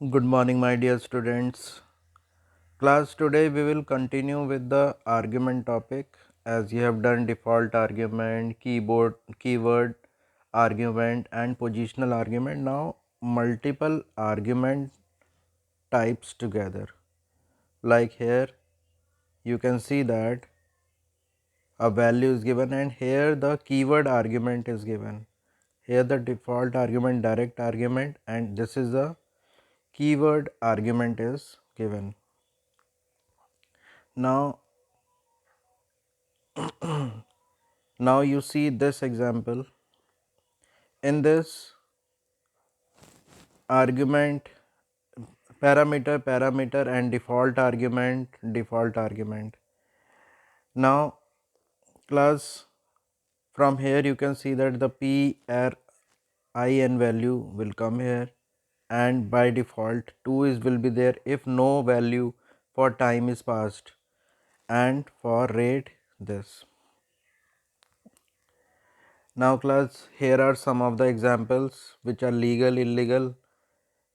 Good morning, my dear students. Class, today we will continue with the argument topic as you have done default argument, keyword argument, and positional argument. Now, multiple argument types together. Like here, you can see that a value is given, and here the keyword argument is given. Here the default argument, direct argument, and this is the keyword argument is given. Now Now you see this example. In this argument, parameter and default argument. Now class, from here you can see that the PRIN value will come here, and by default 2 is will be there if no value for time is passed, and for rate this. Now class, here are some of the examples which are legal, illegal.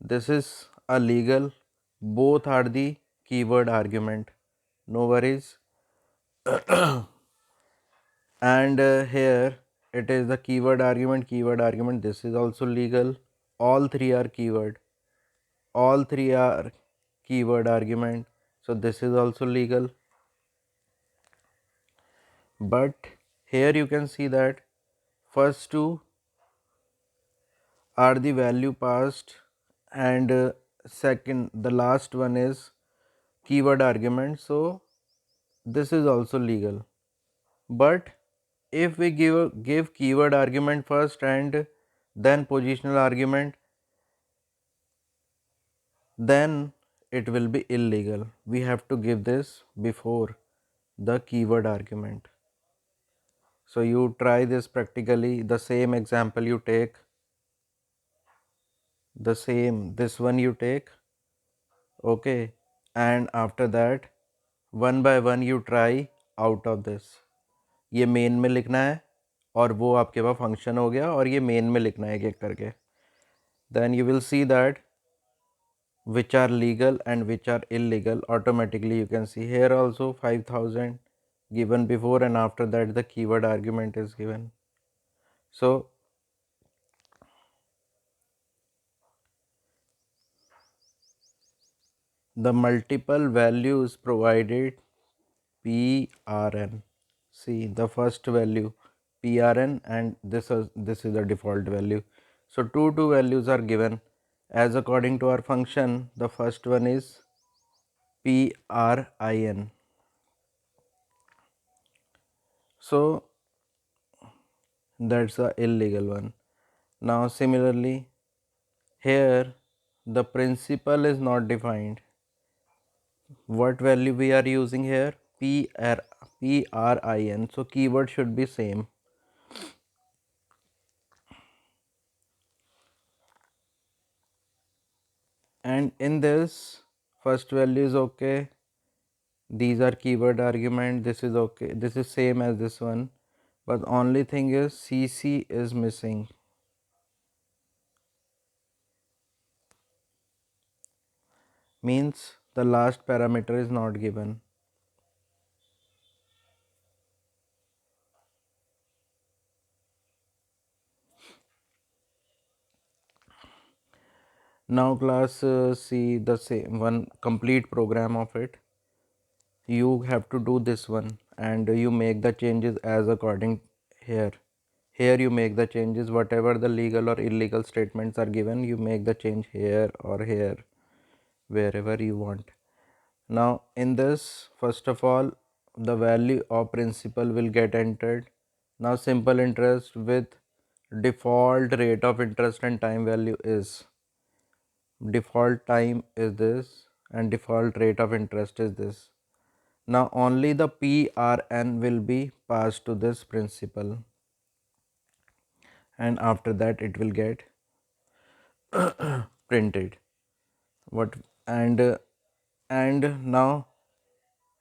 This is a legal, both are the keyword argument, no worries. And here it is the keyword argument, this is also legal. All three are keyword argument, so this is also legal. But here you can see that first two are the value passed, and second, the last one is keyword argument, so this is also legal. But if we give keyword argument first and then positional argument, then it will be illegal. We have to give this before the keyword argument. So you try this practically. The same example you take, this one you take, okay, and after that one by one you try out of this. ये main में लिखना है और वो आपके पास function हो गया, और ये मेन में लिखना है एक एक करके. Then you will see that which are legal and which are illegal. Automatically you can see here also 5000 given before, and after that the keyword argument is given. So the multiple values provided PRN. See the first value PRN, and this is the default value. So two values are given as according to our function. The first one is PRIN. So that's the illegal one. Now similarly, here the principal is not defined. What value we are using here? PRIN. So keyword should be same. And in this, first value is okay. These are keyword argument. This is okay. This is same as this one. But only thing is CC is missing. Means the last parameter is not given. Now class, see the same one complete program of it. You have to do this one, and you make the changes as according here. Here you make the changes, whatever the legal or illegal statements are given, you make the change here or here, wherever you want. Now in this, first of all, the value of principal will get entered. Now simple interest with default rate of interest and time value is, default time is this and default rate of interest is this. Now only the PRN will be passed to this principal, and after that it will get printed. What and now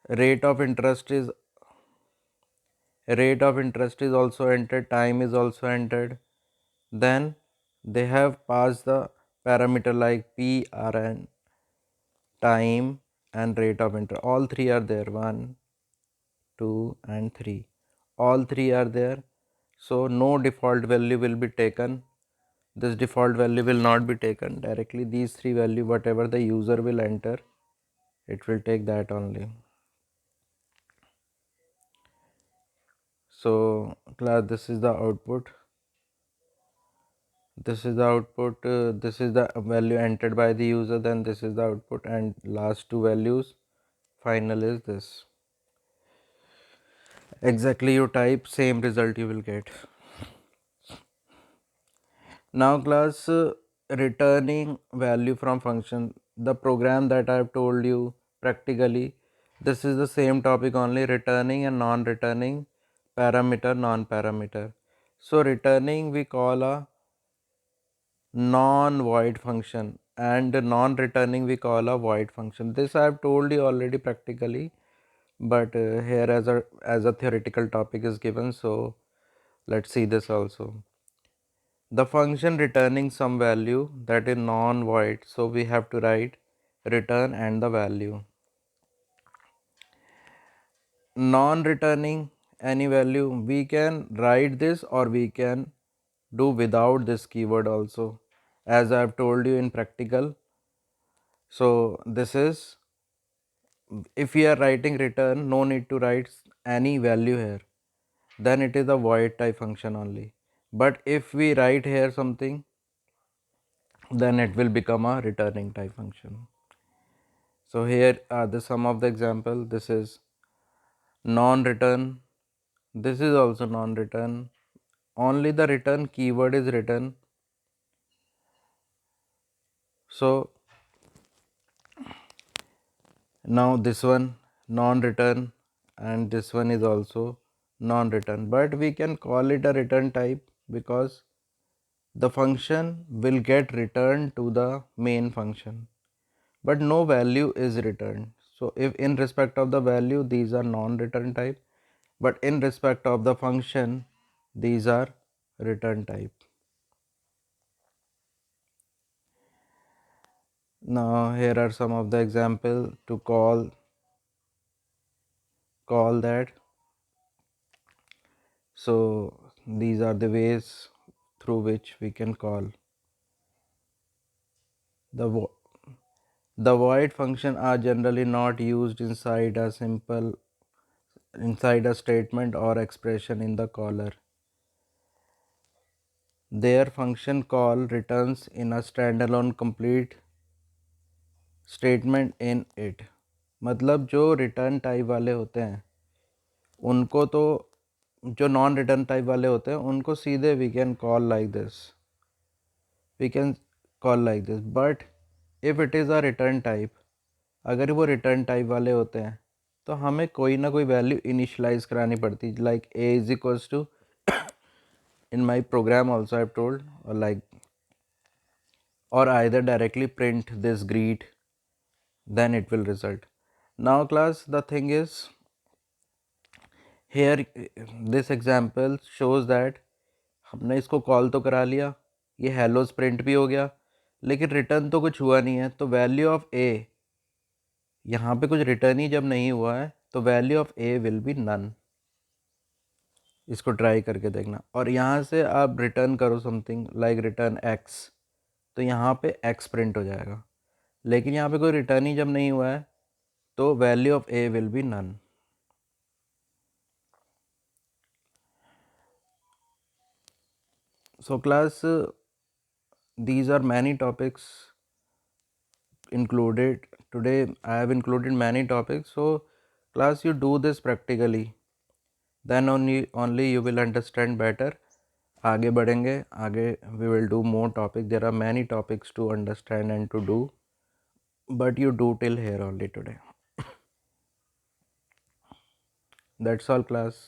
rate of interest is also entered, time is also entered. Then they have passed the parameter like p, rn, time and rate of enter. All three are there, 1, 2 and 3. All three are there. So no default value will be taken. This default value will not be taken directly. These three value, whatever the user will enter, it will take that only. So class, this is the output. This is the output. This is the value entered by the user. Then this is the output, and last two values. Final is this. Exactly you type, same result you will get. Now class, returning value from function, the program that I have told you practically, this is the same topic only, returning and non-returning, parameter, non-parameter. So returning we call a non-void function, and non-returning we call a void function. This I have told you already practically, but here as a theoretical topic is given, so let's see this also. The function returning some value that is non-void, so we have to write return and the value. Non-returning any value, we can write this or we can do without this keyword also, as I have told you in practical. So this is, if we are writing return, no need to write any value here, then it is a void type function only. But if we write here something, then it will become a returning type function. So here are the some of the example. This is non-return. This is also non-return. Only the return keyword is written. So now this one non-return, and this one is also non-return. But we can call it a return type because the function will get returned to the main function, but no value is returned. So if in respect of the value, these are non-return type, but in respect of the function, these are return type. Now here are some of the example to call that. So these are the ways through which we can call the the void function are generally not used inside a statement or expression in the caller. Their function call returns in a standalone complete statement in it. मतलब जो return type वाले होते हैं उनको तो, जो non return type वाले होते हैं उनको सीधे we can call like this, but if it is a return type, अगर वो रिटर्न टाइप वाले होते हैं तो हमें कोई ना कोई वैल्यू इनिशलाइज करानी पड़ती, like a is equals to, in my program also I've told, or like, or either directly print this greet, then it will result. Now class, the thing is here, this example shows that हमने इसको call तो करा लिया, ये Hallows print भी हो गया, लेकिन रिटर्न तो कुछ हुआ नहीं है. तो वैल्यू ऑफ ए, यहाँ पे कुछ रिटर्न ही जब नहीं हुआ है तो value of a will be none. इसको ट्राई करके देखना, और यहाँ से आप रिटर्न करो समथिंग लाइक रिटर्न एक्स, तो यहाँ पे एक्स प्रिंट हो जाएगा, लेकिन यहाँ पे कोई रिटर्न ही जब नहीं हुआ है तो value of a will be none. So class, these are many topics included today. I have included many topics, so class, you do this practically, then only you will understand better. आगे बढ़ेंगे, आगे we will do more topic. There are many topics to understand and to do, but you do till here only today. That's all class.